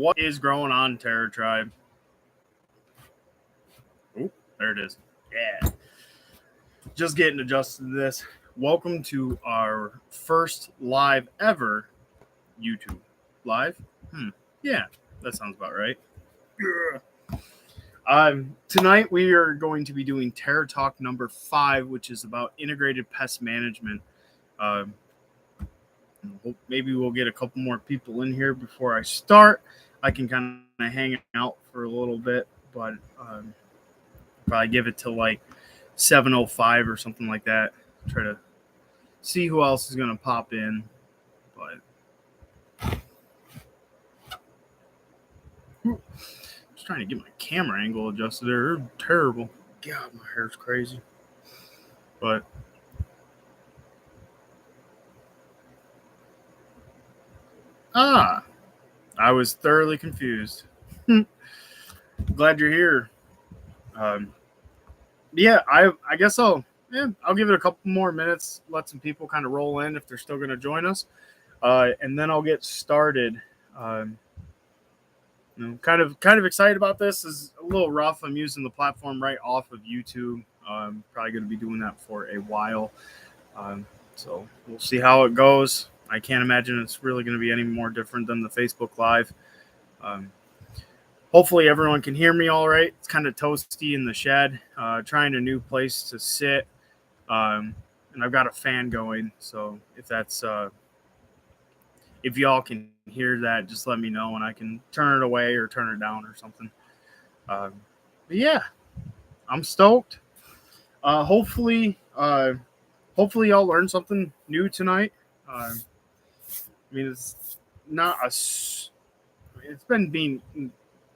What is growing on, Terra Tribe? Oh, there it is. Yeah. Just getting adjusted to this. Welcome to our first live ever YouTube live. Yeah, that sounds about right. Tonight we are going to be doing Terra Talk number 5, which is about integrated pest management. Maybe we'll get a couple more people in here before I start. I can kind of hang out for a little bit, but probably give it to like 7:05 or something like that. Try to see who else is going to pop in. But just trying to get my camera angle adjusted. They're terrible. God, my hair's crazy. But I was thoroughly confused. Glad you're here. Yeah, I guess I'll give it a couple more minutes, let some people kind of roll in if they're still going to join us, and then I'll get started. Kind of excited about this. This is a little rough. I'm using the platform right off of YouTube. I'm probably going to be doing that for a while, so we'll see how it goes. I can't imagine it's really going to be any more different than the Facebook Live. Hopefully everyone can hear me all right. It's kind of toasty in the shed. Trying a new place to sit. And I've got a fan going. So if y'all can hear that, just let me know and I can turn it away or turn it down or something. But yeah, I'm stoked. Hopefully y'all learned something new tonight. I mean,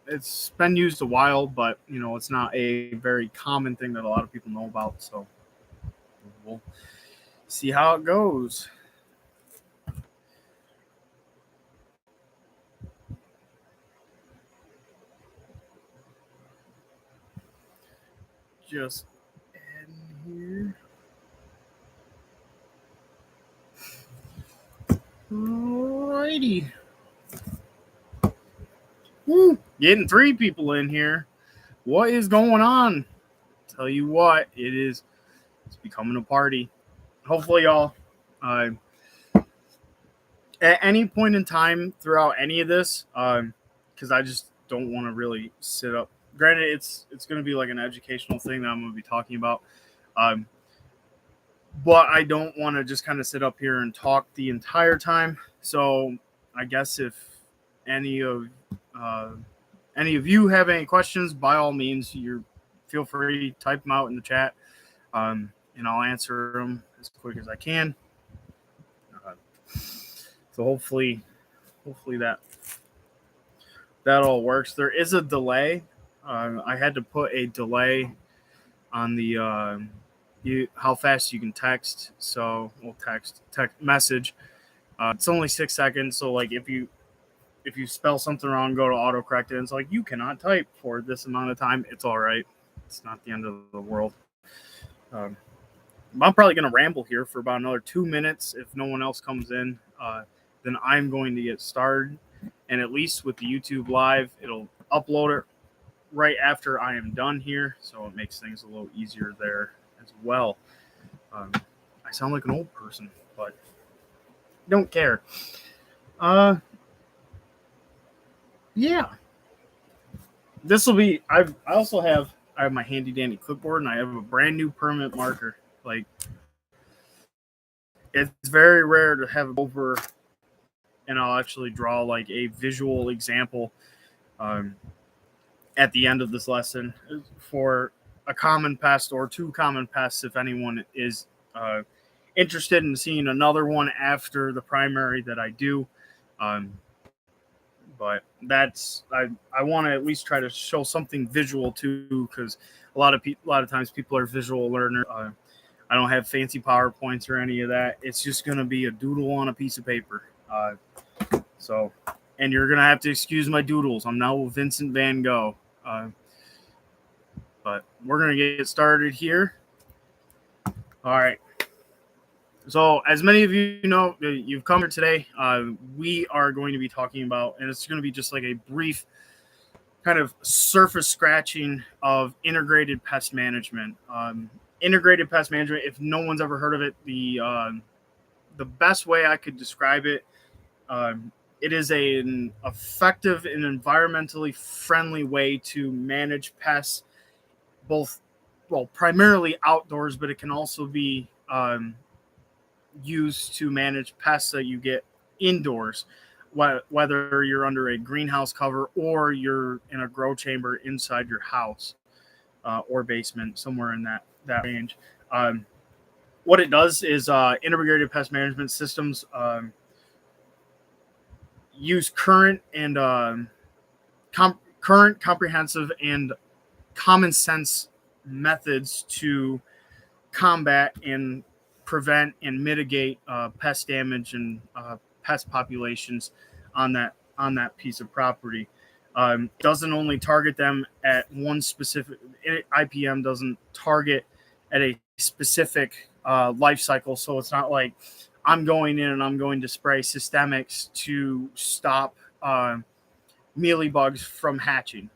it's been used a while, but it's not a very common thing that a lot of people know about. So we'll see how it goes. Just in here. Alrighty. Woo, getting 3 people in here. What is going on? Tell you what, it's becoming a party. Hopefully y'all at any point in time throughout any of this, because I just don't want to really sit up. Granted, it's going to be like an educational thing that I'm going to be talking about, but I don't want to just kind of sit up here and talk the entire time. So I guess if any of you have any questions, by all means, feel free to type them out in the chat, and I'll answer them as quick as I can. So hopefully that all works. There is a delay. I had to put a delay on the how fast you can text. So we'll text message. It's only 6 seconds. So like if you spell something wrong, go to autocorrect it. And it's like you cannot type for this amount of time. It's all right. It's not the end of the world. I'm probably going to ramble here for about another 2 minutes. If no one else comes in, then I'm going to get started. And at least with the YouTube Live, it'll upload it right after I am done here. So it makes things a little easier there as well. I sound like an old person, but don't care. Yeah. This will be, I have my handy dandy clipboard and I have a brand new permanent marker. Like, it's very rare to have over, and I'll actually draw like a visual example at the end of this lesson for a common pest or 2 common pests if anyone is interested in seeing another one after the primary that I do. But that's I want to at least try to show something visual too, because a lot of times people are visual learners. I don't have fancy PowerPoints or any of that. It's just going to be a doodle on a piece of paper. So, and you're going to have to excuse my doodles. I'm now Vincent Van Gogh. But we're going to get started here. All right. So, as many of you know, you've come here today. We are going to be talking about, and it's going to be just like a brief kind of surface scratching of integrated pest management. Integrated pest management, if no one's ever heard of it, the best way I could describe it, it is an effective and environmentally friendly way to manage pests, both, well, primarily outdoors, but it can also be used to manage pests that you get indoors, whether you're under a greenhouse cover or you're in a grow chamber inside your house, or basement, somewhere in that range. Um, what it does is integrated pest management systems use current, comprehensive, and common sense methods to combat and prevent and mitigate pest damage and pest populations on that piece of property. Doesn't only target them at one specific. IPM doesn't target at a specific life cycle, so it's not like I'm going in and I'm going to spray systemics to stop mealybugs from hatching.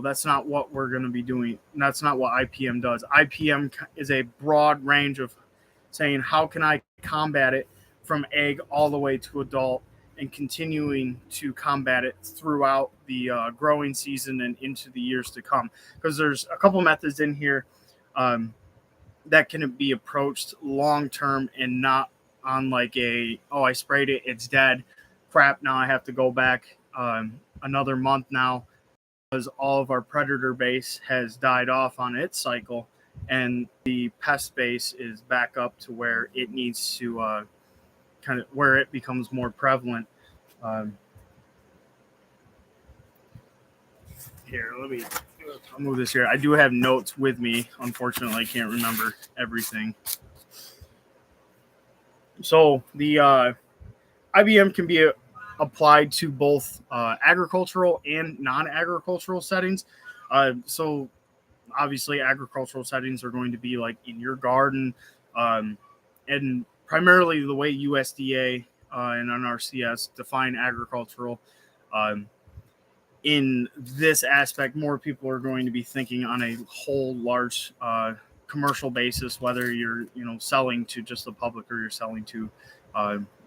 That's not what we're going to be doing. That's not what IPM does. IPM is a broad range of saying, how can I combat it from egg all the way to adult, and continuing to combat it throughout the growing season and into the years to come. Because there's a couple methods in here that can be approached long term, and not on like I sprayed it, it's dead. Crap, now I have to go back another month now, because all of our predator base has died off on its cycle, and the pest base is back up to where it needs to kind of where it becomes more prevalent. Here, I'll move this here. I do have notes with me. Unfortunately, I can't remember everything. So the IBM can be applied to both agricultural and non-agricultural settings. So obviously, agricultural settings are going to be like in your garden, and primarily the way USDA and NRCS define agricultural. In this aspect, more people are going to be thinking on a whole large commercial basis, whether you're selling to just the public or you're selling to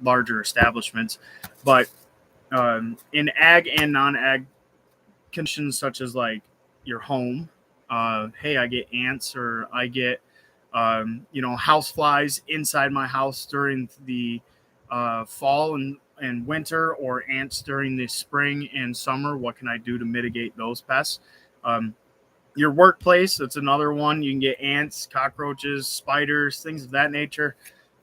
larger establishments. But in ag and non-ag conditions, such as like your home, hey, I get ants, or I get house flies inside my house during the fall and winter, or ants during the spring and summer. What can I do to mitigate those pests? Your workplace, that's another one. You can get ants, cockroaches, spiders, things of that nature.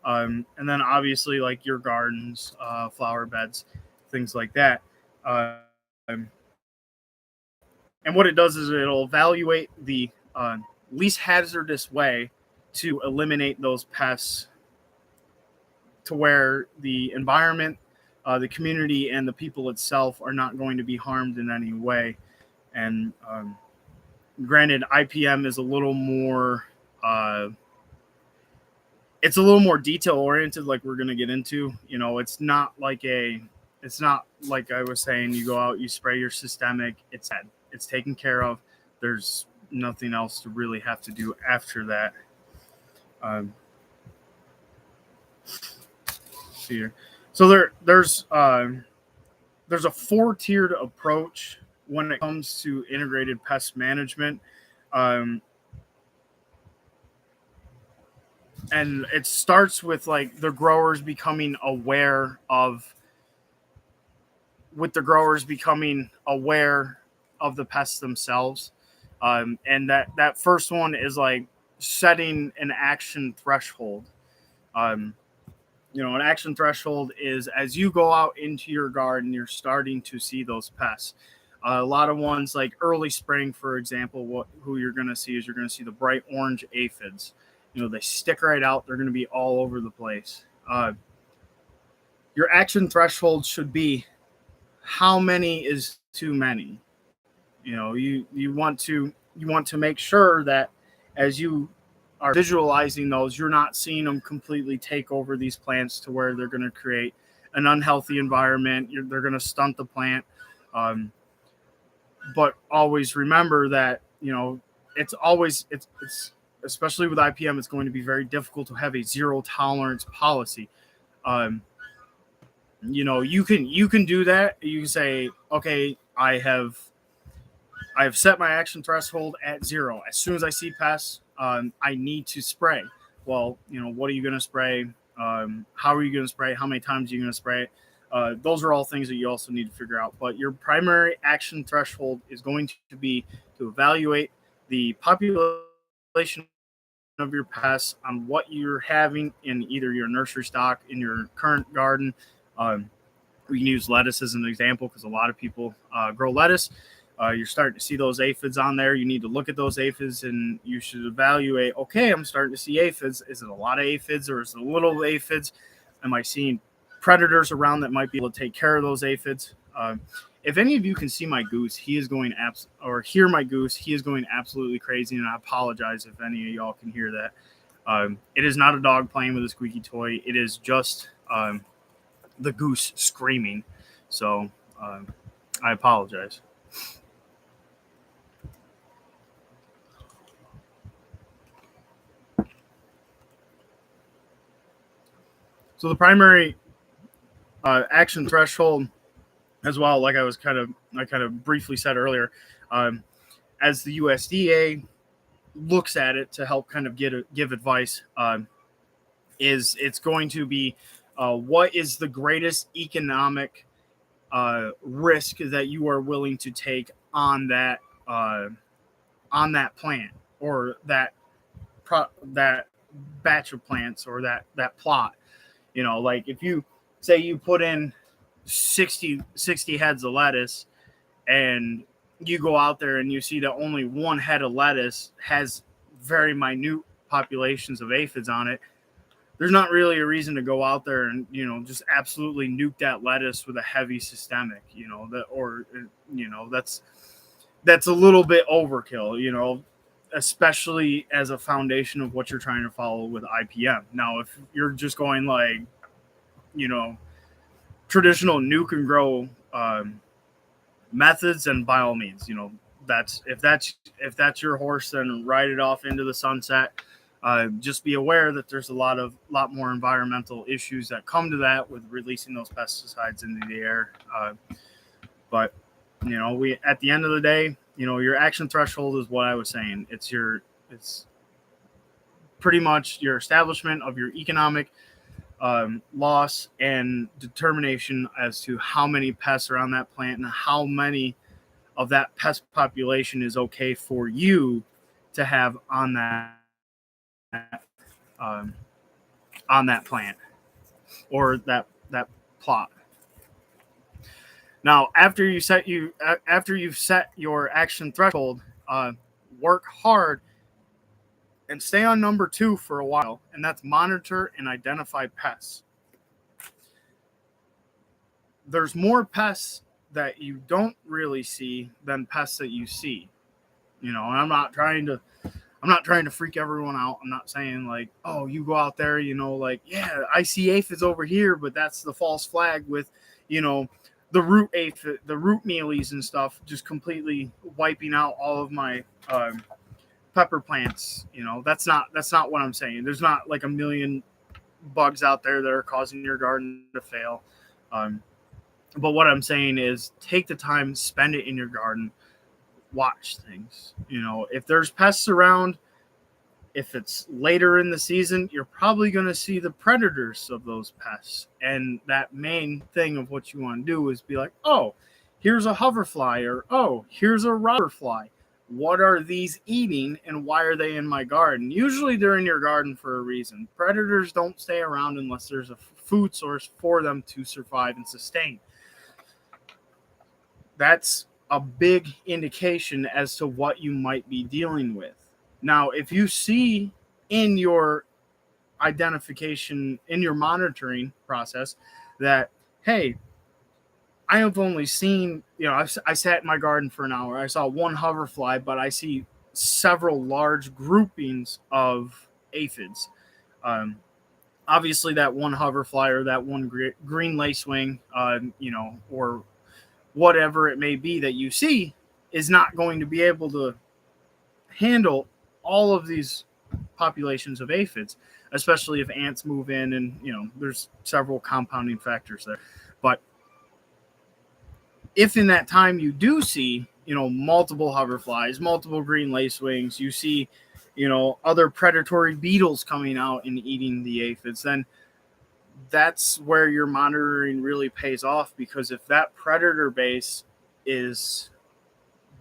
And then obviously like your gardens, flower beds, things like that. And what it does is it'll evaluate the least hazardous way to eliminate those pests, to where the environment, the community, and the people itself are not going to be harmed in any way. And granted, IPM is a little more it's a little more detail oriented, like we're going to get into. It's not like I was saying, you go out, you spray your systemic, it's taken care of. There's nothing else to really have to do after that. See here. So there's a 4-tiered approach when it comes to integrated pest management. And it starts with like the growers becoming aware of the pests themselves. And that first one is like setting an action threshold. An action threshold is, as you go out into your garden, you're starting to see those pests. A lot of ones like early spring, for example, who you're going to see is you're going to see the bright orange aphids. They stick right out. They're going to be all over the place. Your action threshold should be, how many is too many? You want to make sure that as you are visualizing those, you're not seeing them completely take over these plants to where they're going to create an unhealthy environment. They're going to stunt the plant. Um, but always remember that, it's especially with IPM, it's going to be very difficult to have a zero tolerance policy. Um, you can do that. You can say, okay, I have set my action threshold at 0. As soon as I see pests, I need to spray. Well, what are you going to spray? How are you going to spray? How many times are you going to spray? Those are all things that you also need to figure out. But your primary action threshold is going to be to evaluate the population of your pests on what you're having in either your nursery stock, in your current garden. We can use lettuce as an example because a lot of people grow lettuce. You're starting to see those aphids on there. You need to look at those aphids and you should evaluate, okay, I'm starting to see aphids. Is it a lot of aphids or is it a little aphids? Am I seeing predators around that might be able to take care of those aphids? If any of you can see my goose, he is going or hear my goose, he is going absolutely crazy, and I apologize if any of y'all can hear that. It is not a dog playing with a squeaky toy. It is just the goose screaming. So I apologize. So the primary action threshold, as well, like I kind of briefly said earlier, as the USDA looks at it to help kind of give advice, is it's going to be what is the greatest economic risk that you are willing to take on that plant or that batch of plants or that plot. Like if you say you put in 60 heads of lettuce and you go out there and you see that only one head of lettuce has very minute populations of aphids on it, there's not really a reason to go out there and just absolutely nuke that lettuce with a heavy systemic. That's a little bit overkill. Especially as a foundation of what you're trying to follow with IPM. Now, if you're just going like traditional nuke and grow methods, and by all means, that's if that's your horse, then ride it off into the sunset. Just be aware that there's a lot more environmental issues that come to that with releasing those pesticides into the air. But we, at the end of the day, your action threshold is what I was saying. It's pretty much your establishment of your economic loss and determination as to how many pests are on that plant and how many of that pest population is okay for you to have on that plant or that plot. Now, after you've set your action threshold, work hard and stay on number 2 for a while, and that's monitor and identify pests. There's more pests that you don't really see than pests that you see. And I'm not trying to freak everyone out. I'm not saying like, oh, you go out there, like, yeah, I see aphids over here, but that's the false flag with, the root aphid, the root mealies and stuff, just completely wiping out all of my pepper plants. That's not what I'm saying. There's not like a million bugs out there that are causing your garden to fail. But what I'm saying is take the time, spend it in your garden, watch things. If there's pests around, if it's later in the season, you're probably going to see the predators of those pests. And that main thing of what you want to do is be like, oh, here's a hoverfly, or oh, here's a robber fly. What are these eating and why are they in my garden? Usually they're in your garden for a reason. Predators don't stay around unless there's a food source for them to survive and sustain. That's a big indication as to what you might be dealing with. Now, if you see in your identification, in your monitoring process that, hey, I have only seen, I sat in my garden for an hour. I saw one hoverfly, but I see several large groupings of aphids. Um, Obviously, that one hoverfly or that one green lacewing, or whatever it may be that you see, is not going to be able to handle all of these populations of aphids, especially if ants move in, and there's several compounding factors there. But if in that time you do see multiple hoverflies, multiple green lacewings, you see other predatory beetles coming out and eating the aphids, then that's where your monitoring really pays off, because if that predator base is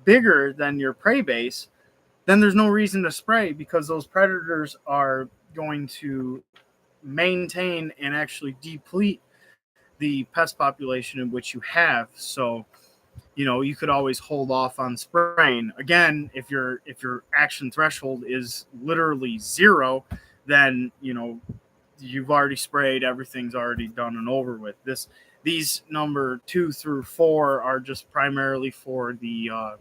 bigger than your prey base, then there's no reason to spray, because those predators are going to maintain and actually deplete the pest population in which you have. So you could always hold off on spraying. Again, if your action threshold is literally zero, then you've already sprayed, everything's already done and over with. These number 2 through 4 are just primarily for the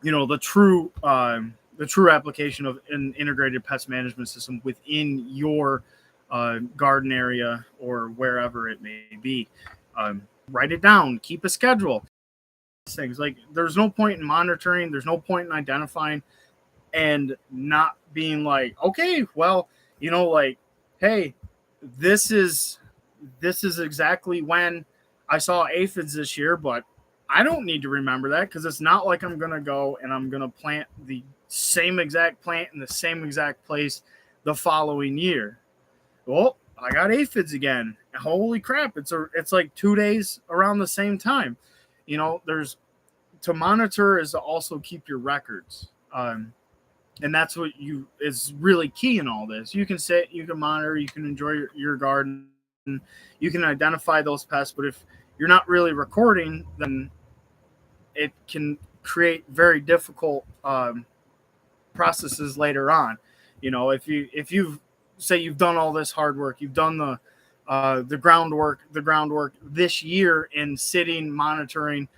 the true application of an integrated pest management system within your garden area or wherever it may be. Write it down, keep a schedule. Things like, there's no point in monitoring, there's no point in identifying and not being like, okay, well, like, hey, this is exactly when I saw aphids this year, but I don't need to remember that, because it's not like I'm going to go and I'm going to plant the same exact plant in the same exact place the following year. Well, I got aphids again. Holy crap. It's like 2 days around the same time. There's to monitor is to also keep your records. And that's what is really key in all this. You can sit, you can monitor, you can enjoy your garden, you can identify those pests, but if you're not really recording, then it can create very difficult processes later on. If you say you've done all this hard work, you've done the groundwork this year in sitting, monitoring,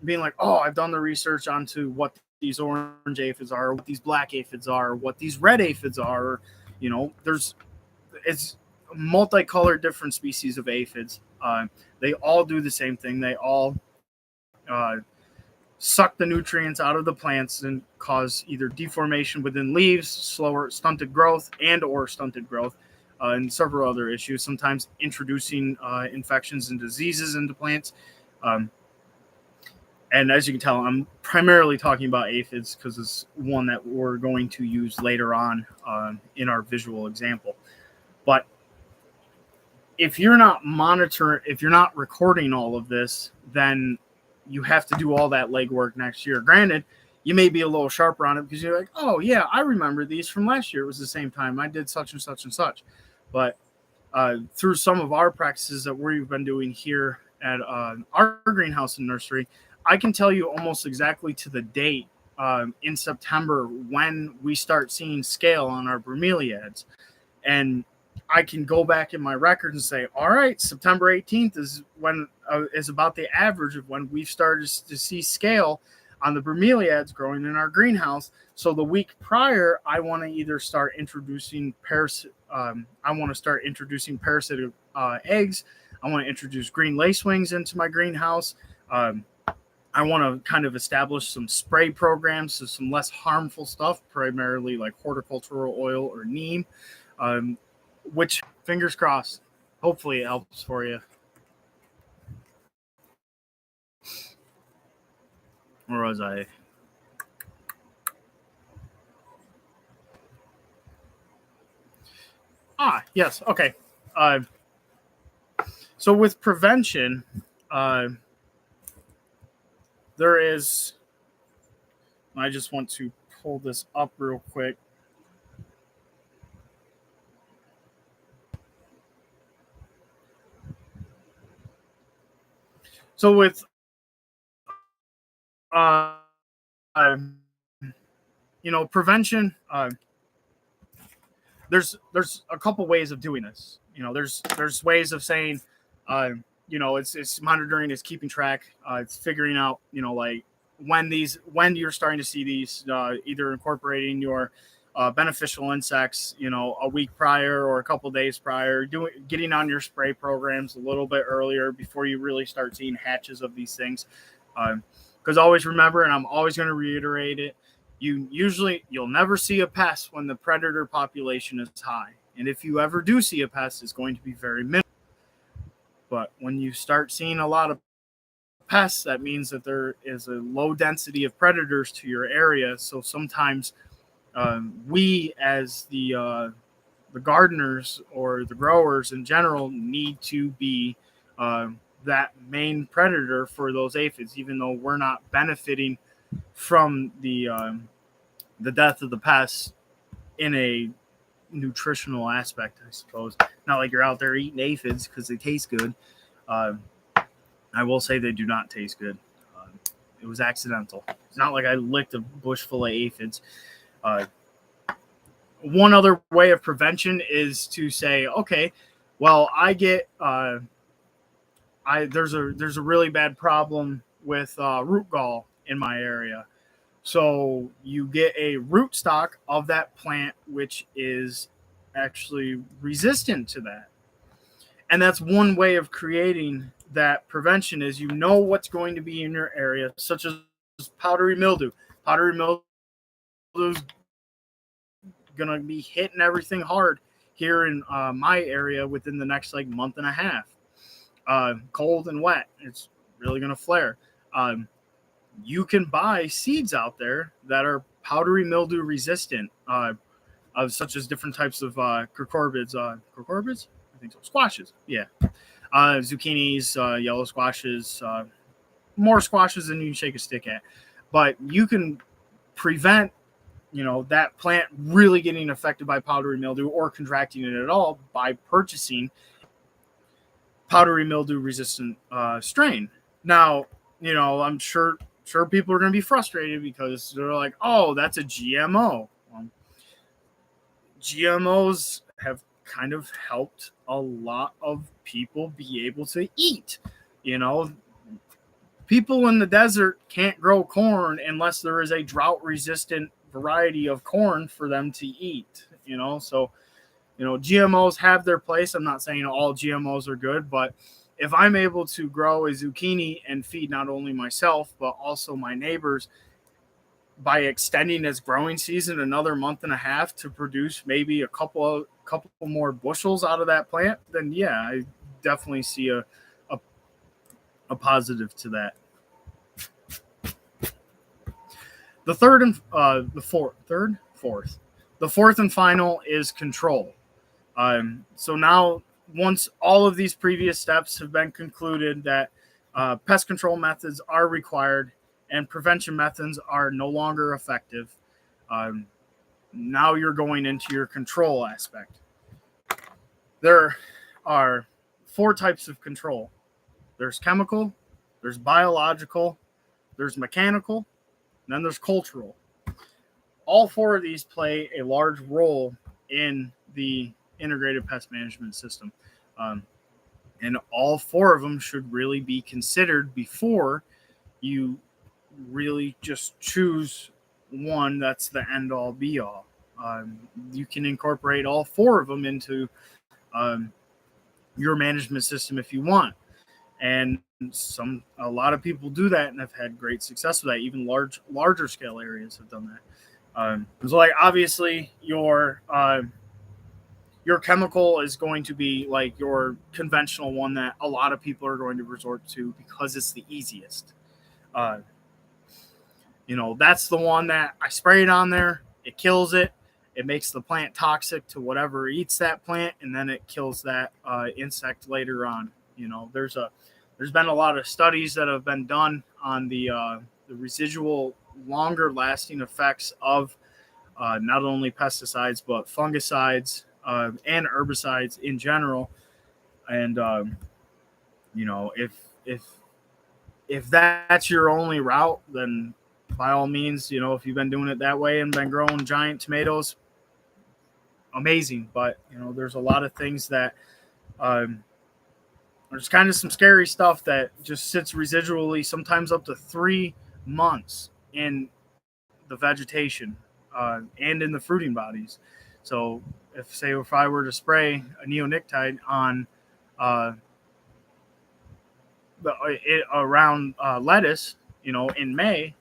being like, oh, I've done the research onto what these orange aphids are, what these black aphids are, what these red aphids are. It's multicolored different species of aphids. They all do the same thing. They all suck the nutrients out of the plants and cause either deformation within leaves, slower stunted growth, and several other issues, sometimes introducing infections and diseases into plants. And as you can tell, I'm primarily talking about aphids because it's one that we're going to use later on in our visual example. But if you're not monitoring, if you're not recording all of this, then you have to do all that legwork next year. Granted, you may be a little sharper on it because you're like, oh, yeah, I remember these from last year. It was the same time. I did such and such and such. But through some of our practices that we've been doing here at our greenhouse and nursery, I can tell you almost exactly to the date in September when we start seeing scale on our bromeliads. And I can go back in my records and say, all right, September 18th is when is about the average of when we've started to see scale on the bromeliads growing in our greenhouse. So the week prior, I want to either start introducing parasitic eggs. I want to introduce green lacewings into my greenhouse. I want to kind of establish some spray programs, so some less harmful stuff, primarily like horticultural oil or neem, which, fingers crossed, hopefully it helps for you. Where was I? Yes. Okay. So with prevention, there is, I just want to pull this up real quick. So with, prevention, there's a couple ways of doing this. There's ways of saying, it's monitoring, it's keeping track, it's figuring out, like when you're starting to see these, either incorporating your beneficial insects, a week prior or a couple days prior, getting on your spray programs a little bit earlier before you really start seeing hatches of these things. Because always remember, and I'm always going to reiterate it, you'll never see a pest when the predator population is high. And if you ever do see a pest, it's going to be very minimal. But when you start seeing a lot of pests, that means that there is a low density of predators to your area. So sometimes we, as the gardeners or the growers in general, need to be that main predator for those aphids, even though we're not benefiting from the death of the pests in a nutritional aspect, I suppose. Not like you're out there eating aphids because they taste good. I will say they do not taste good. It was accidental. It's not like I licked a bush full of aphids. One other way of prevention is to say, okay, well, there's a really bad problem with root gall in my area. So you get a rootstock of that plant, which is actually resistant to that. And that's one way of creating that prevention is what's going to be in your area, such as powdery mildew. Powdery mildew is going to be hitting everything hard here in my area within the next month and a half. Cold and wet, it's really going to flare. You can buy seeds out there that are powdery mildew resistant, of such as different types of cucurbids. Cucurbids? I think so. Squashes. Yeah. Zucchinis, yellow squashes, more squashes than you can shake a stick at. But you can prevent, that plant really getting affected by powdery mildew or contracting it at all by purchasing powdery mildew resistant strain. Now, I'm sure people are going to be frustrated because they're like, oh, that's a GMO. GMOs have kind of helped a lot of people be able to eat. People in the desert can't grow corn unless there is a drought resistant variety of corn for them to eat. So GMOs have their place. I'm not saying all GMOs are good, but if I'm able to grow a zucchini and feed not only myself, but also my neighbors by extending its growing season another month and a half to produce maybe a couple more bushels out of that plant, then yeah, I definitely see a positive to that. The fourth and final is control. So now, once all of these previous steps have been concluded that pest control methods are required and prevention methods are no longer effective, now you're going into your control aspect. There are 4 types of control. There's chemical, there's biological, there's mechanical, and then there's cultural. All 4 of these play a large role in the integrated pest management system. And all 4 of them should really be considered before you really just choose one that's the end all be all. You can incorporate all 4 of them into your management system if you want. And a lot of people do that and have had great success with that. Even larger scale areas have done that. So obviously your chemical is going to be your conventional one that a lot of people are going to resort to because it's the easiest. That's the one that I spray it on there. It kills it. It makes the plant toxic to whatever eats that plant, and then it kills that insect later on. There's been a lot of studies that have been done on the residual longer lasting effects of not only pesticides but fungicides and herbicides in general. And if that's your only route, then by all means, if you've been doing it that way and been growing giant tomatoes, amazing. But there's a lot of things that there's kind of some scary stuff that just sits residually, sometimes up to 3 months in the vegetation. and in the fruiting bodies. So if I were to spray a neonicotide on uh, around lettuce, in May,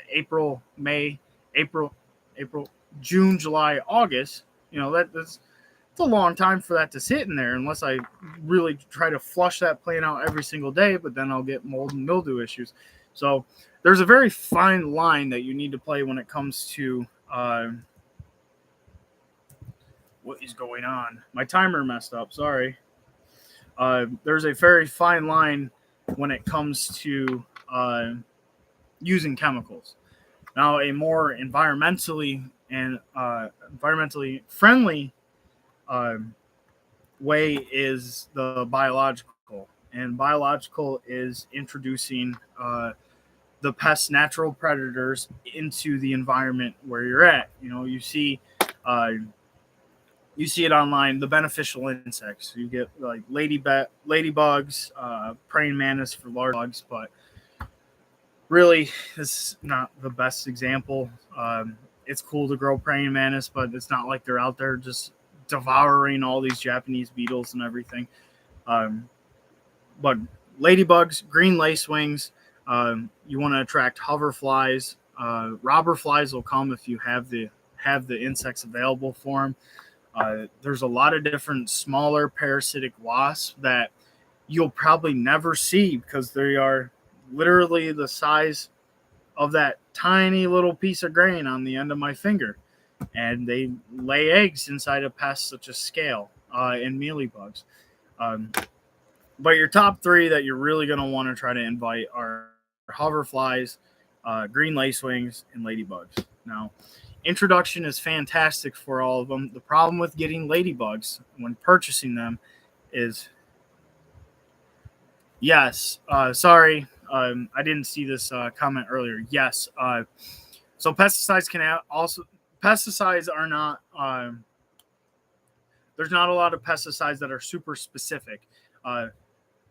April, May, April, April, June, July, August, that's it's a long time for that to sit in there unless I really try to flush that plant out every single day, but then I'll get mold and mildew issues. So there's a very fine line that you need to play when it comes to what is going on. My timer messed up. Sorry. There's a very fine line when it comes to using chemicals. Now, a more environmentally friendly way is the biological, and biological is introducing the pest natural predators into the environment where you're at. Uh, you see it online. The beneficial insects. You get like ladybugs, praying mantis for large bugs, but really, this is not the best example. It's cool to grow praying mantis, but it's not like they're out there just devouring all these Japanese beetles and everything. But ladybugs, green lacewings, you want to attract hoverflies. Robber flies will come if you have the insects available for them. There's a lot of different smaller parasitic wasps that you'll probably never see because they are literally the size of that tiny little piece of grain on the end of my finger. And they lay eggs inside of pests such as scale and mealybugs. But your top three that you're really going to want to try to invite are hoverflies, green lacewings, and ladybugs. Now, introduction is fantastic for all of them. The problem with getting ladybugs when purchasing them is, yes, sorry, I didn't see this comment earlier. Yes, so pesticides are not, there's not a lot of pesticides that are super specific.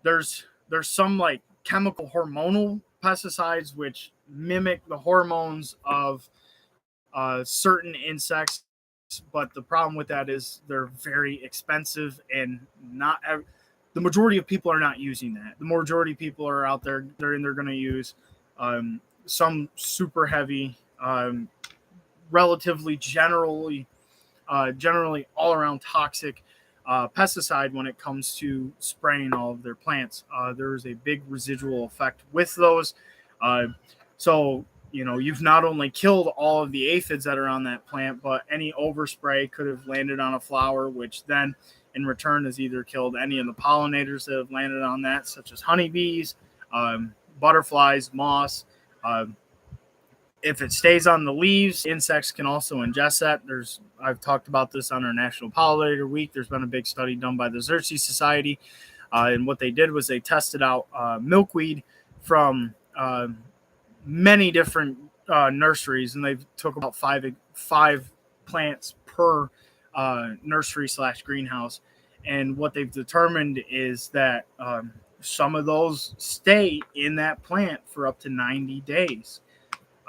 There's some like chemical hormonal pesticides which mimic the hormones of certain insects, but the problem with that is they're very expensive and the majority of people are not using that. The majority of people are out there, they're going to use some super heavy, relatively generally all around toxic pesticide when it comes to spraying all of their plants. There is a big residual effect with those. So you've not only killed all of the aphids that are on that plant, but any overspray could have landed on a flower, which then in return has either killed any of the pollinators that have landed on that, such as honeybees, butterflies, moths. If it stays on the leaves, insects can also ingest that. I've talked about this on our National Pollinator Week. There's been a big study done by the Xerces Society, and what they did was they tested out milkweed from many different nurseries, and they took about five plants per nursery/greenhouse. And what they've determined is that some of those stay in that plant for up to 90 days.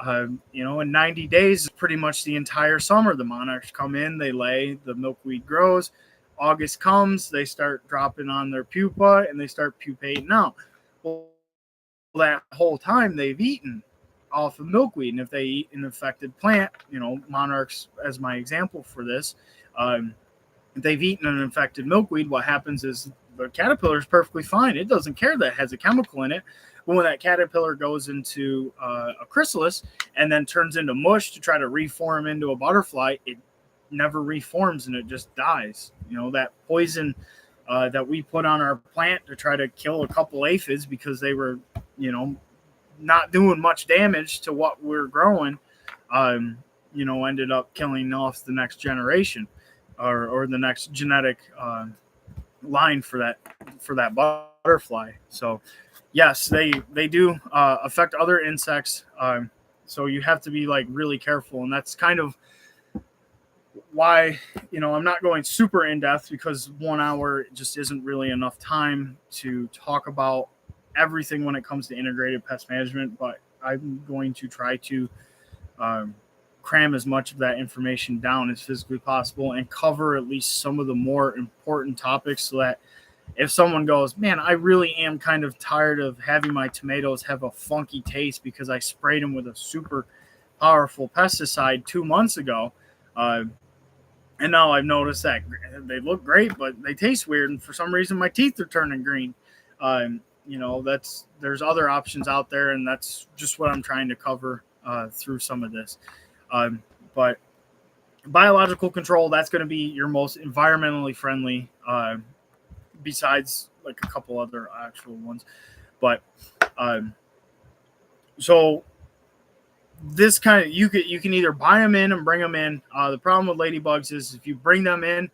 In 90 days is pretty much the entire summer. The monarchs come in, they lay, the milkweed grows. August comes, they start dropping on their pupa, and they start pupating out. Well, that whole time they've eaten off of milkweed, and if they eat an infected plant, monarchs as my example for this, if they've eaten an infected milkweed, what happens is the caterpillar is perfectly fine. It doesn't care that it has a chemical in it. But when that caterpillar goes into a chrysalis and then turns into mush to try to reform into a butterfly, it never reforms and it just dies. That poison that we put on our plant to try to kill a couple aphids because they were, not doing much damage to what we're growing, ended up killing off the next generation or the next genetic line for that butterfly. So yes, they do affect other insects. So you have to be like really careful, and that's kind of why I'm not going super in depth, because 1 hour just isn't really enough time to talk about everything when it comes to integrated pest management. But I'm going to try to cram as much of that information down as physically possible and cover at least some of the more important topics, so that if someone goes, man, I really am kind of tired of having my tomatoes have a funky taste because I sprayed them with a super powerful pesticide 2 months ago, and now I've noticed that they look great, but they taste weird, and for some reason my teeth are turning green. There's other options out there, and that's just what I'm trying to cover through some of this. But biological control, that's going to be your most environmentally friendly, besides like a couple other actual ones. But so this kind of, you can either buy them in and bring them in. The problem with ladybugs is if you bring them in,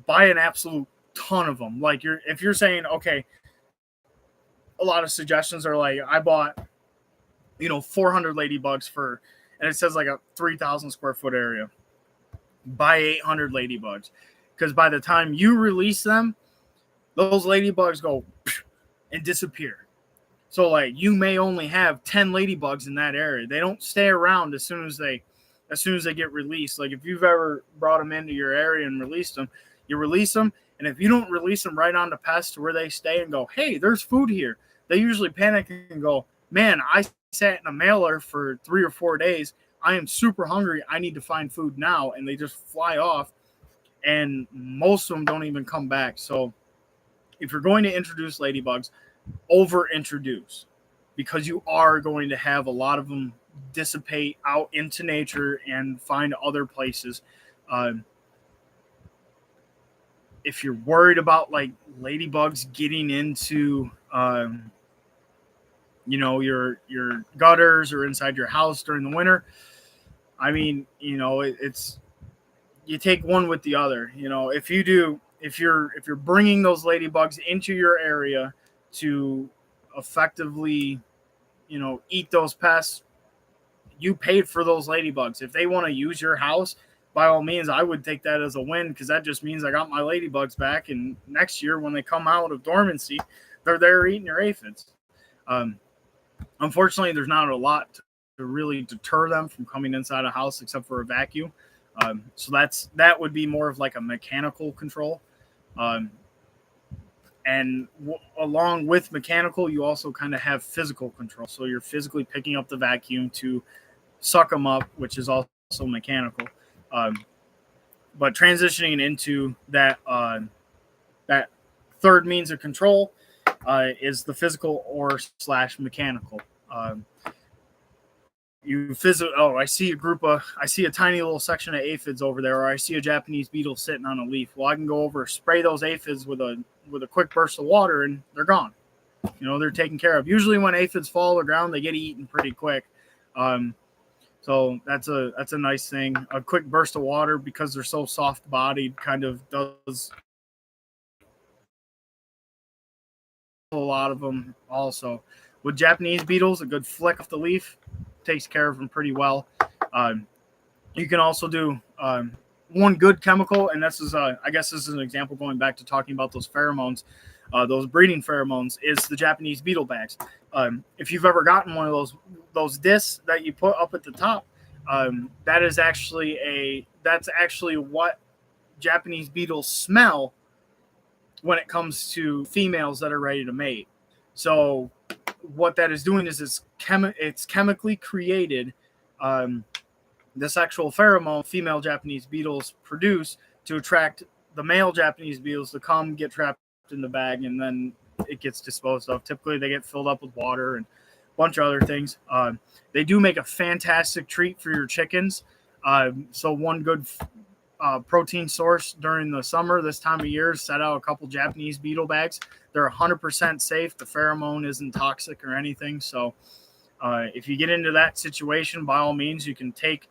buy an absolute ton of them. Like if you're saying, okay, a lot of suggestions are like, I bought 400 ladybugs and it says like a 3,000 square foot area. Buy 800 ladybugs, because by the time you release them, those ladybugs go and disappear. So like you may only have 10 ladybugs in that area. They don't stay around as soon as they get released. Like if you've ever brought them into your area and released them, you release them, and if you don't release them right on the pest to where they stay and go, hey, there's food here, they usually panic and go, man, I sat in a mailer for 3 or 4 days. I am super hungry. I need to find food now. And they just fly off, and most of them don't even come back. So if you're going to introduce ladybugs, over introduce, because you are going to have a lot of them dissipate out into nature and find other places. If you're worried about like ladybugs getting into your gutters or inside your house during the winter, I mean, it's, you take one with the other. If you're bringing those ladybugs into your area to effectively, eat those pests, you paid for those ladybugs. If they want to use your house, by all means, I would take that as a win, because that just means I got my ladybugs back. And next year, when they come out of dormancy, they're there eating your aphids. Unfortunately, there's not a lot to really deter them from coming inside a house except for a vacuum. So that would be more of like a mechanical control. Along with mechanical, you also kind of have physical control. So you're physically picking up the vacuum to suck them up, which is also mechanical. But transitioning into that third means of control is the physical or / mechanical. I see a tiny little section of aphids over there, or I see a Japanese beetle sitting on a leaf. Well, I can go over, spray those aphids with a quick burst of water, and they're gone. They're taken care of. Usually when aphids fall to the ground, they get eaten pretty quick. So that's a nice thing. A quick burst of water, because they're so soft bodied, kind of does a lot of them also. With Japanese beetles, a good flick of the leaf takes care of them pretty well. You can also do one good chemical, and this is I guess this is an example going back to talking about those pheromones, those breeding pheromones, is the Japanese beetle bags. If you've ever gotten one of those discs that you put up at the top, that's actually what Japanese beetles smell when it comes to females that are ready to mate. So what that is doing is it's chemically created this actual pheromone female Japanese beetles produce to attract the male Japanese beetles to come get trapped in the bag, and then it gets disposed of. Typically they get filled up with water and a bunch of other things. They do make a fantastic treat for your chickens. So one good protein source during the summer this time of year, set out a couple Japanese beetle bags. They're 100% safe. The pheromone isn't toxic or anything. So if you get into that situation, by all means, you can take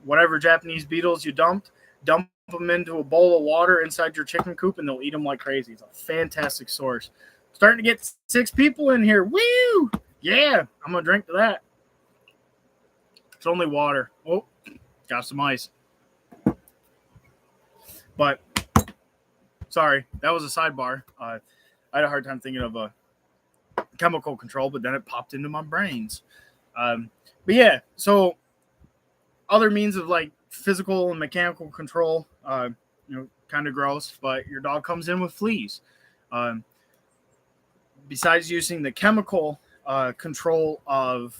whatever Japanese beetles you dump them into a bowl of water inside your chicken coop, and they'll eat them like crazy. It's a fantastic source. Starting to get 6 people in here. Woo! Yeah, I'm going to drink to that. It's only water. Oh, got some ice. But, sorry, that was a sidebar. I had a hard time thinking of a chemical control, but then it popped into my brains. But yeah, so other means of like physical and mechanical control, kind of gross, but your dog comes in with fleas. Um, Besides using the chemical control of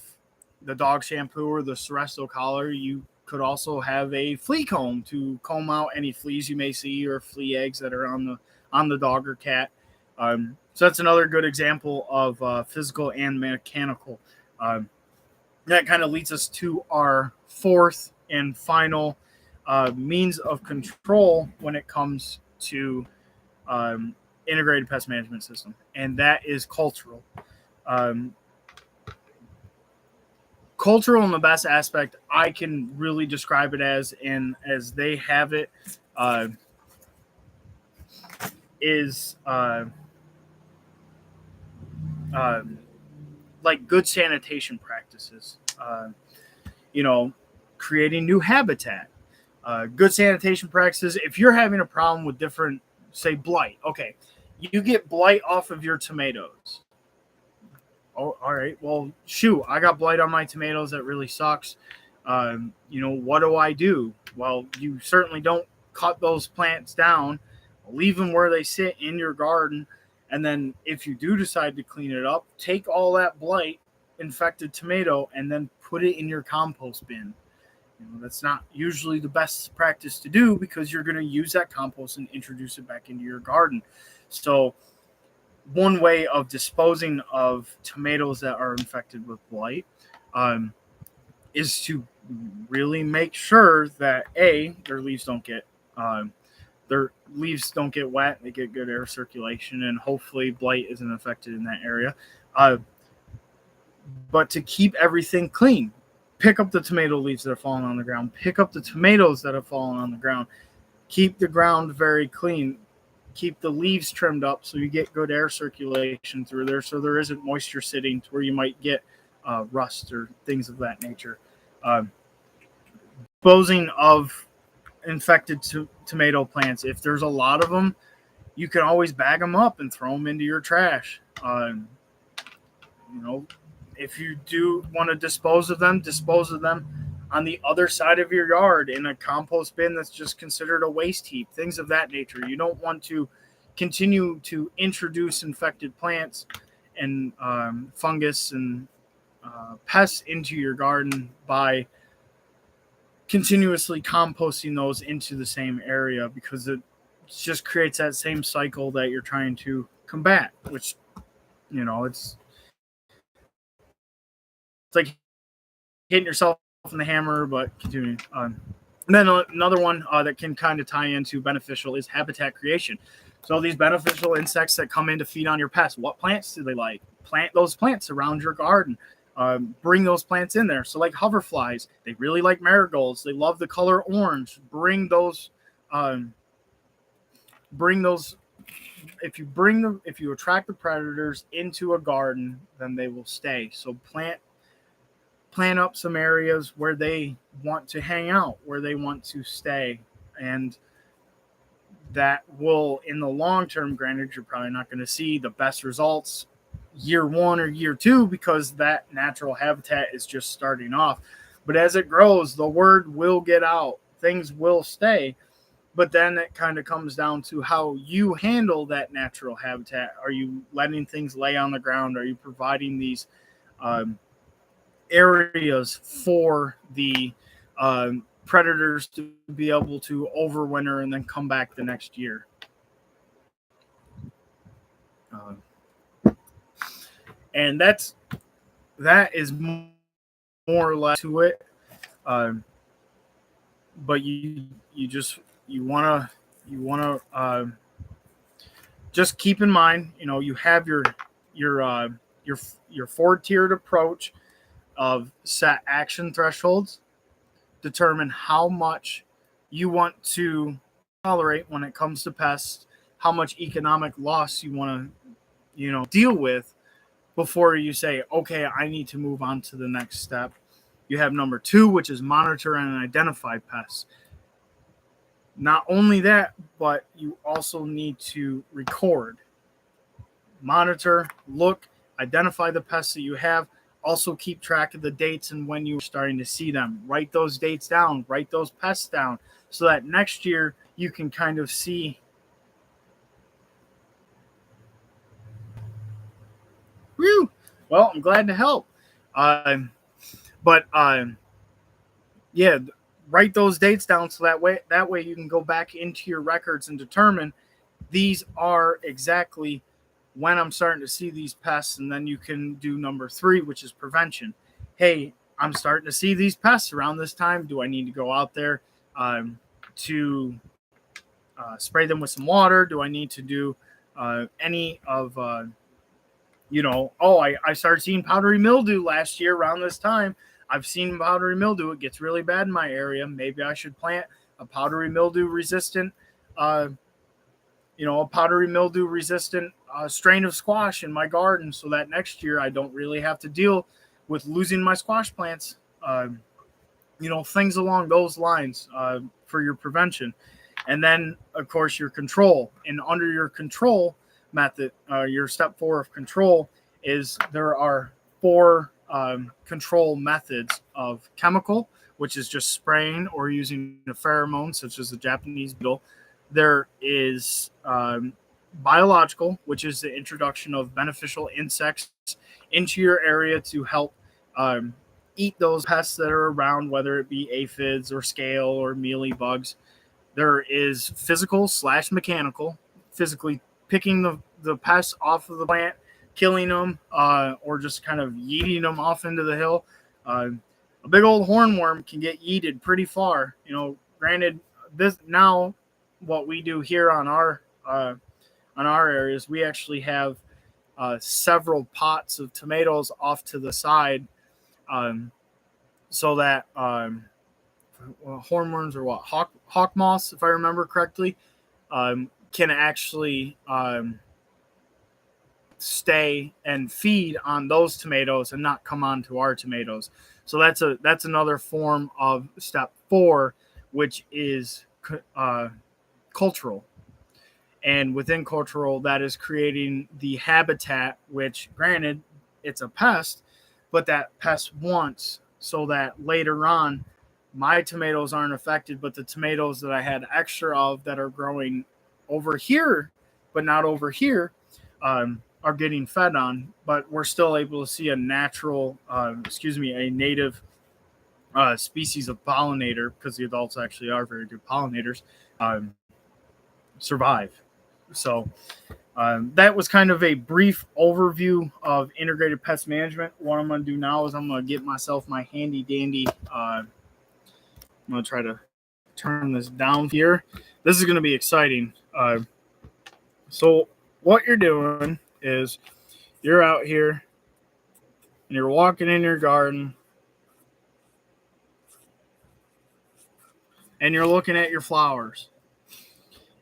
the dog shampoo or the Seresto collar, you could also have a flea comb to comb out any fleas you may see or flea eggs that are on the dog or cat. So that's another good example of physical and mechanical. Um, that kind of leads us to our fourth and final means of control when it comes to um, integrated pest management system, and that is cultural. Um, Cultural in the best aspect I can really describe it as, and as they have it, uh, is uh, like good sanitation practices. You know, creating new habitat. Good sanitation practices. If you're having a problem with different, say, blight, okay, you get blight off of your tomatoes. Oh, all right. Well, shoot, I got blight on my tomatoes. That really sucks. What do I do? Well, you certainly don't cut those plants down. Leave them where they sit in your garden. And then if you do decide to clean it up, take all that blight infected tomato and then put it in your compost bin. That's not usually the best practice to do because you're going to use that compost and introduce it back into your garden. So one way of disposing of tomatoes that are infected with blight is to really make sure that their leaves don't get wet, they get good air circulation, and hopefully blight isn't affected in that area. But to keep everything clean, pick up the tomato leaves that are falling on the ground, pick up the tomatoes that have fallen on the ground, keep the ground very clean. Keep the leaves trimmed up so you get good air circulation through there, so there isn't moisture sitting to where you might get rust or things of that nature. Disposing of infected tomato plants, if there's a lot of them, you can always bag them up and throw them into your trash. If you do want to dispose of them on the other side of your yard in a compost bin that's just considered a waste heap, things of that nature. You don't want to continue to introduce infected plants and fungus and pests into your garden by continuously composting those into the same area, because it just creates that same cycle that you're trying to combat, which, it's like hitting yourself in the hammer, but continuing. And then another one that can kind of tie into beneficial is habitat creation. So these beneficial insects that come in to feed on your pests, what plants do they like? Plant those plants around your garden. Bring those plants in there. So like hoverflies, they really like marigolds. They love the color orange. Bring those. If you attract the predators into a garden, then they will stay. So plant up some areas where they want to hang out, where they want to stay. And that will, in the long term, granted, you're probably not going to see the best results year one or year two because that natural habitat is just starting off. But as it grows, the word will get out. Things will stay. But then it kind of comes down to how you handle that natural habitat. Are you letting things lay on the ground? Are you providing these areas for the predators to be able to overwinter and then come back the next year? And that is more or less to it. But you want to just keep in mind, you have your 4-tiered approach of set action thresholds, determine how much you want to tolerate when it comes to pests, how much economic loss you want to, deal with before you say, okay, I need to move on to the next step. You have number 2, which is monitor and identify pests. Not only that, but you also need to record, monitor, look, identify the pests that you have. Also keep track of the dates and when you're starting to see them. Write those dates down, write those pests down, so that next year you can kind of see. Whew, well, I'm glad to help. But yeah, write those dates down so that way you can go back into your records and determine these are exactly when I'm starting to see these pests, and then you can do number 3, which is prevention. Hey, I'm starting to see these pests around this time. Do I need to go out there to spray them with some water? Do I need to do any of I started seeing powdery mildew last year around this time. I've seen powdery mildew. It gets really bad in my area. Maybe I should plant a powdery mildew resistant, strain of squash in my garden, so that next year I don't really have to deal with losing my squash plants. Things along those lines for your prevention. And then, of course, your control. And under your control method, your step 4 of control is there are 4 control methods of chemical, which is just spraying or using a pheromone, such as the Japanese beetle. There is biological, which is the introduction of beneficial insects into your area to help eat those pests that are around, whether it be aphids or scale or mealy bugs. There is physical / mechanical, physically picking the pests off of the plant, killing them, or just kind of yeeting them off into the hill. A big old hornworm can get yeeted pretty far. Granted, this now what we do here on our areas, we actually have several pots of tomatoes off to the side, so that hornworms or hawk moths, if I remember correctly, can actually stay and feed on those tomatoes and not come onto our tomatoes. So that's another form of step 4, which is cultural. And within cultural, that is creating the habitat, which, granted, it's a pest, but that pest wants, so that later on my tomatoes aren't affected, but the tomatoes that I had extra of that are growing over here, but not over here, are getting fed on. But we're still able to see a native species of pollinator, because the adults actually are very good pollinators, survive. So that was kind of a brief overview of integrated pest management. What I'm going to do now is I'm going to get myself my handy dandy. I'm going to try to turn this down here. This is going to be exciting. So what you're doing is you're out here and you're walking in your garden and you're looking at your flowers.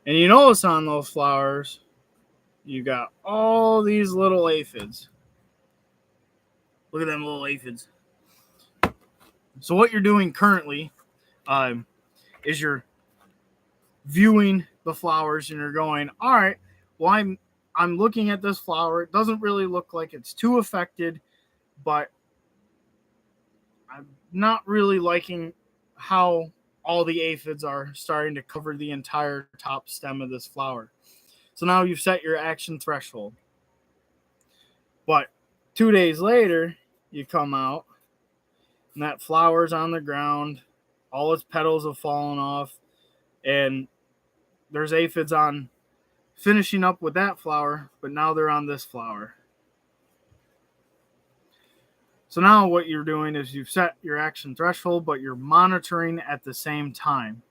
And you notice on those flowers, you got all these little aphids. Look at them little aphids. So what you're doing currently is you're viewing the flowers and you're going, all right, well, I'm looking at this flower. It doesn't really look like it's too affected, but I'm not really liking how all the aphids are starting to cover the entire top stem of this flower. So now you've set your action threshold. But 2 days later, you come out and that flower's on the ground. All its petals have fallen off, and there's aphids on finishing up with that flower, but now they're on this flower. So now what you're doing is you've set your action threshold, but you're monitoring at the same time.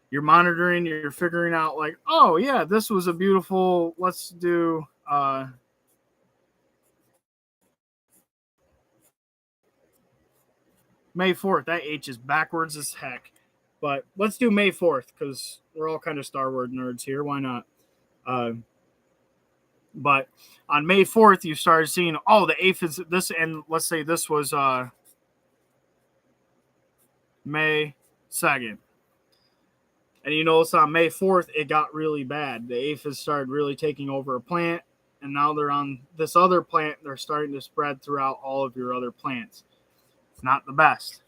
You're monitoring, you're figuring out like, oh yeah, this was a beautiful, let's do May 4th. That H is backwards as heck. But let's do May 4th, because we're all kind of Star Wars nerds here. Why not? But on May 4th, you started seeing, the aphids, this, and let's say this was May 2nd. And you notice on May 4th, it got really bad. The aphids started really taking over a plant, and now they're on this other plant. They're starting to spread throughout all of your other plants. It's not the best.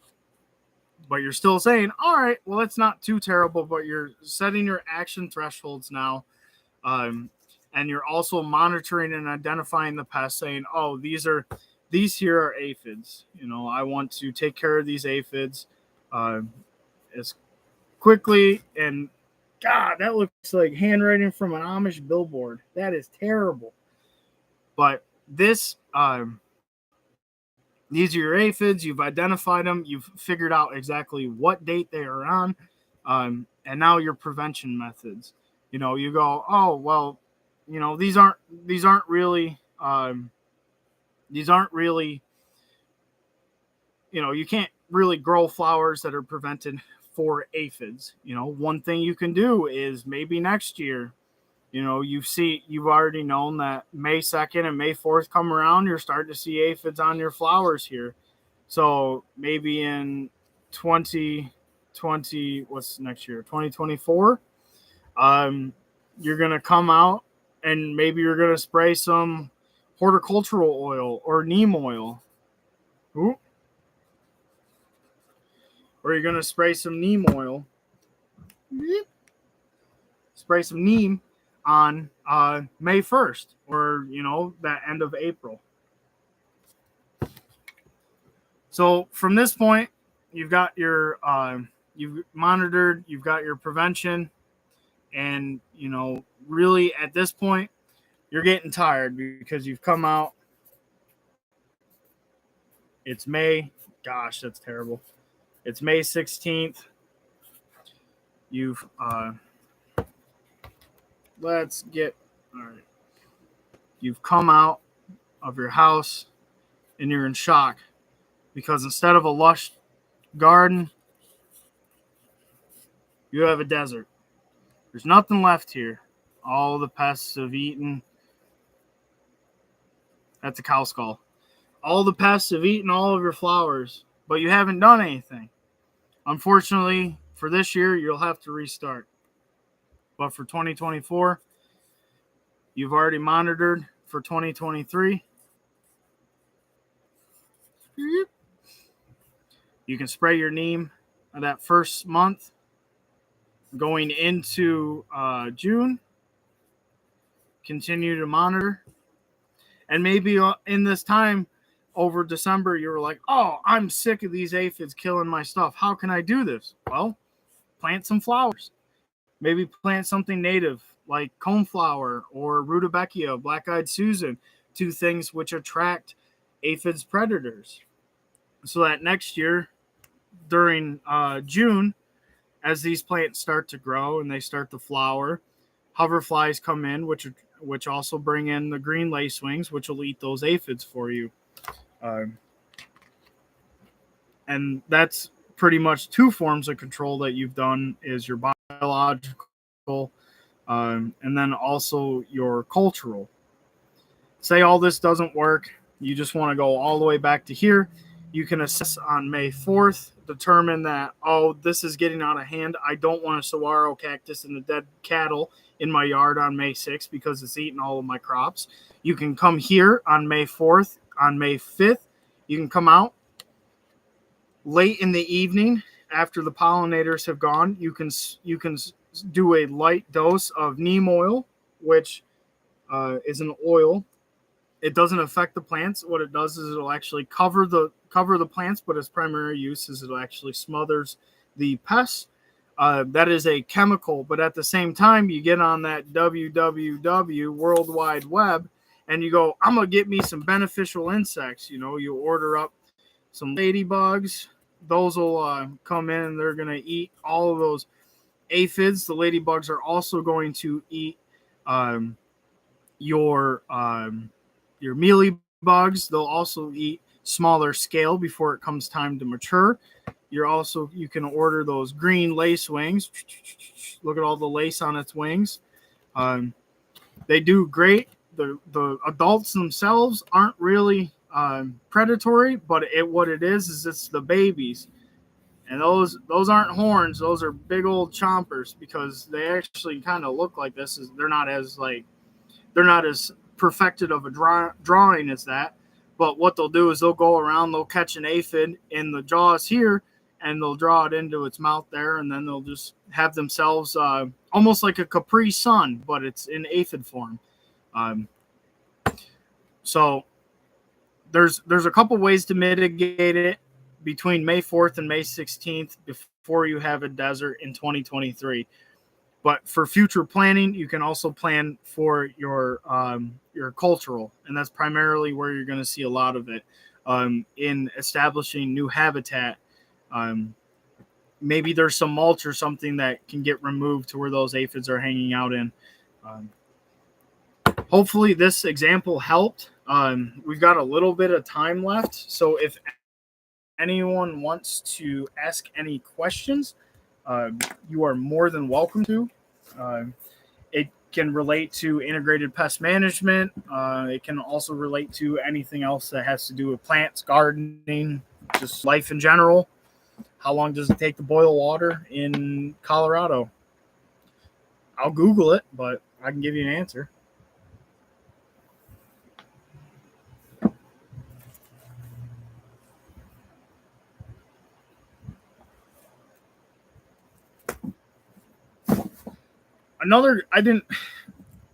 But you're still saying, all right, well, it's not too terrible, but you're setting your action thresholds now. And you're also monitoring and identifying the pests, saying, oh, these here are aphids. I want to take care of these aphids as quickly. And God, that looks like handwriting from an Amish billboard. That is terrible. But these are your aphids. You've identified them. You've figured out exactly what date they are on. And now your prevention methods. You go, oh, well, these aren't really, you can't really grow flowers that are prevented for aphids. One thing you can do is maybe next year, you've already known that May 2nd and May 4th come around, you're starting to see aphids on your flowers here. So maybe in 2020, what's next year? 2024, you're going to come out and maybe you're going to spray some horticultural oil or neem oil. Ooh. Or you're going to spray some neem oil. Spray some neem on May 1st or, that end of April. So from this point, you've got your, you've monitored, you've got your prevention, and, really at this point, you're getting tired because you've come out. It's May. Gosh, that's terrible. It's May 16th. You've, let's get, all right. You've come out of your house and you're in shock because instead of a lush garden, you have a desert. There's nothing left here. All the pests have eaten. That's a cow skull. All the pests have eaten all of your flowers, but you haven't done anything. Unfortunately, for this year, you'll have to restart. But for 2024, you've already monitored for 2023. You can spray your neem that first month going into June. Continue to monitor. And maybe in this time over December, you were like, oh, I'm sick of these aphids killing my stuff. How can I do this? Well, plant some flowers. Maybe plant something native like coneflower or rudbeckia, black-eyed Susan, two things which attract aphids predators. So that next year, during June, as these plants start to grow and they start to flower, hoverflies come in, which also bring in the green lacewings, which will eat those aphids for you. And that's pretty much two forms of control that you've done: is your biological and then also your cultural. Say all this doesn't work, you just want to go all the way back to here. You can assess on May 4th, determine that, oh, this is getting out of hand. I don't want a saguaro cactus and the dead cattle in my yard on May 6th because it's eating all of my crops. You can come here on May 4th. On May 5th, you can come out late in the evening after the pollinators have gone. You can do a light dose of neem oil, which is an oil. It doesn't affect the plants. What it does is it'll actually cover the plants, but its primary use is it actually smothers the pests. That is a chemical, but at the same time, you get on that www World Wide Web and you go, I'm going to get me some beneficial insects. You order up some ladybugs. Those will come in and they're going to eat all of those aphids. The ladybugs are also going to eat your mealy bugs. They'll also eat smaller scale before it comes time to mature. You can order those green lace wings. Look at all the lace on its wings. They do great. The adults themselves aren't really predatory, but what it is it's the babies. And those aren't horns. Those are big old chompers because they actually kind of look like this. They're not as perfected of a drawing as that. But what they'll do is they'll go around, they'll catch an aphid in the jaws here, and they'll draw it into its mouth there, and then they'll just have themselves almost like a Capri Sun, but it's in aphid form. Um, so there's a couple ways to mitigate it between May 4th and May 16th before you have a desert in 2023. But for future planning, you can also plan for your cultural, and that's primarily where you're going to see a lot of it in establishing new habitat. Maybe there's some mulch or something that can get removed to where those aphids are hanging out in. Hopefully, this example helped. We've got a little bit of time left, so if anyone wants to ask any questions, you are more than welcome to. It can relate to integrated pest management. It can also relate to anything else that has to do with plants, gardening, just life in general. How long does it take to boil water in Colorado? I'll Google it, but I can give you an answer.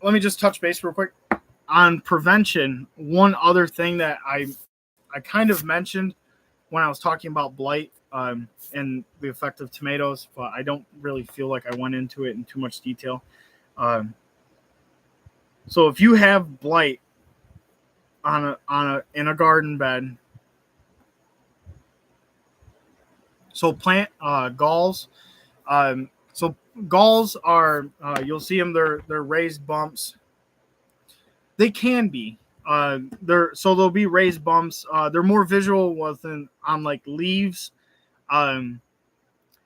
Let me just touch base real quick on prevention. One other thing that I kind of mentioned when I was talking about blight and the effect of tomatoes, but I don't really feel like I went into it in too much detail. So if you have blight in a garden bed, so plant galls. So galls are you'll see them. They're raised bumps. They can be. They'll be raised bumps. They're more visual on like leaves.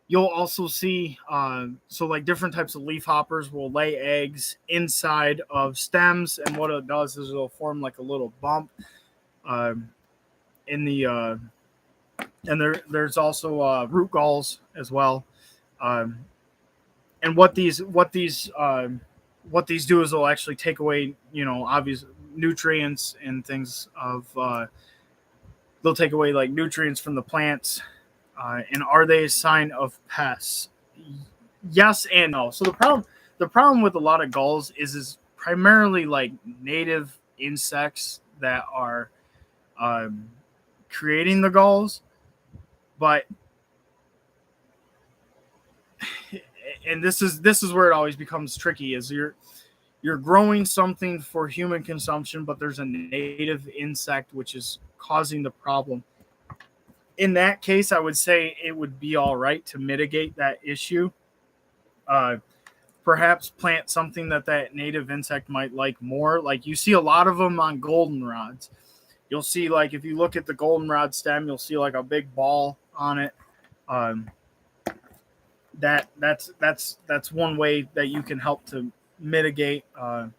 You'll also see like different types of leaf hoppers will lay eggs inside of stems, and what it does is it'll form like a little bump in the and there's also root galls as well. And what these do is they'll actually take away, obvious nutrients and things they'll take away like nutrients from the plants. And are they a sign of pests? Yes and no. So the problem with a lot of galls is primarily like native insects that are creating the galls, but and this is where it always becomes tricky is you're growing something for human consumption, but there's a native insect which is causing the problem. In that case, I would say it would be all right to mitigate that issue. Perhaps plant something that native insect might like more. Like you see a lot of them on goldenrods. You'll see, like, if you look at the goldenrod stem, you'll see like a big ball on it. That's one way that you can help to mitigate them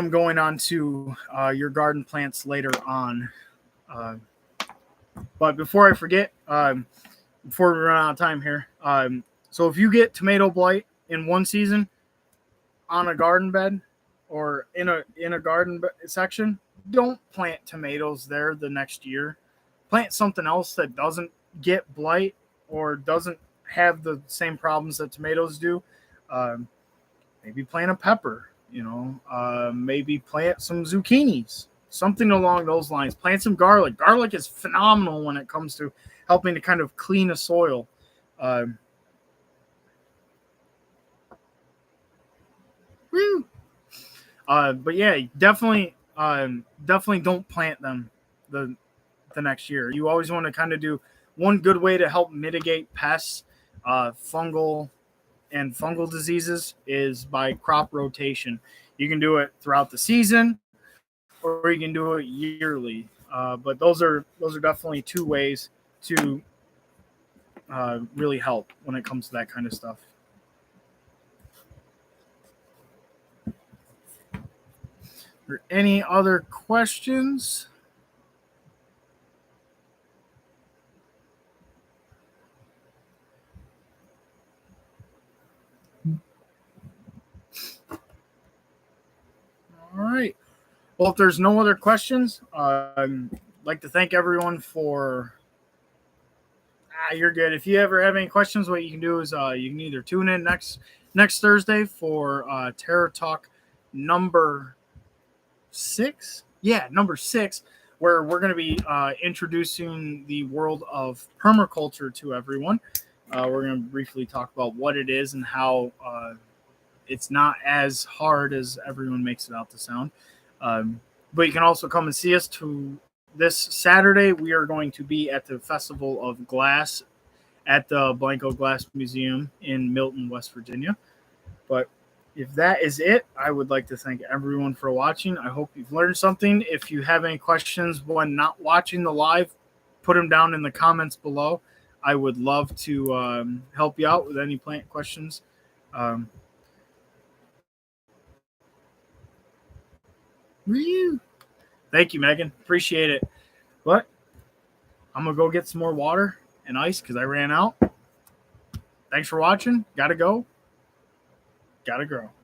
going on to your garden plants later on. But before I forget, before we run out of time here, so if you get tomato blight in one season on a garden bed or in a garden section, don't plant tomatoes there the next year. Plant something else that doesn't get blight or doesn't have the same problems that tomatoes do. Maybe plant a pepper, maybe plant some zucchinis, something along those lines. Plant some garlic. Garlic is phenomenal when it comes to helping to kind of clean a soil. But yeah, definitely don't plant them the next year. You always want to kind of do one good way to help mitigate pests, fungal diseases is by crop rotation. You can do it throughout the season, or you can do it yearly. But those are definitely two ways to really help when it comes to that kind of stuff. Are there any other questions? Well, if there's no other questions, I'd like to thank everyone for. You're good. If you ever have any questions, what you can do is you can either tune in next Thursday for Terra Talk number 6. Yeah, number 6, where we're going to be introducing the world of permaculture to everyone. We're going to briefly talk about what it is and how it's not as hard as everyone makes it out to sound. But you can also come and see us to this Saturday. We are going to be at the Festival of Glass at the Blanco Glass Museum in Milton, West Virginia. But if that is it, I would like to thank everyone for watching. I hope you've learned something. If you have any questions when not watching the live, put them down in the comments below. I would love to help you out with any plant questions. Thank you, Megan. Appreciate it. But I'm going to go get some more water and ice because I ran out. Thanks for watching. Gotta go. Gotta grow.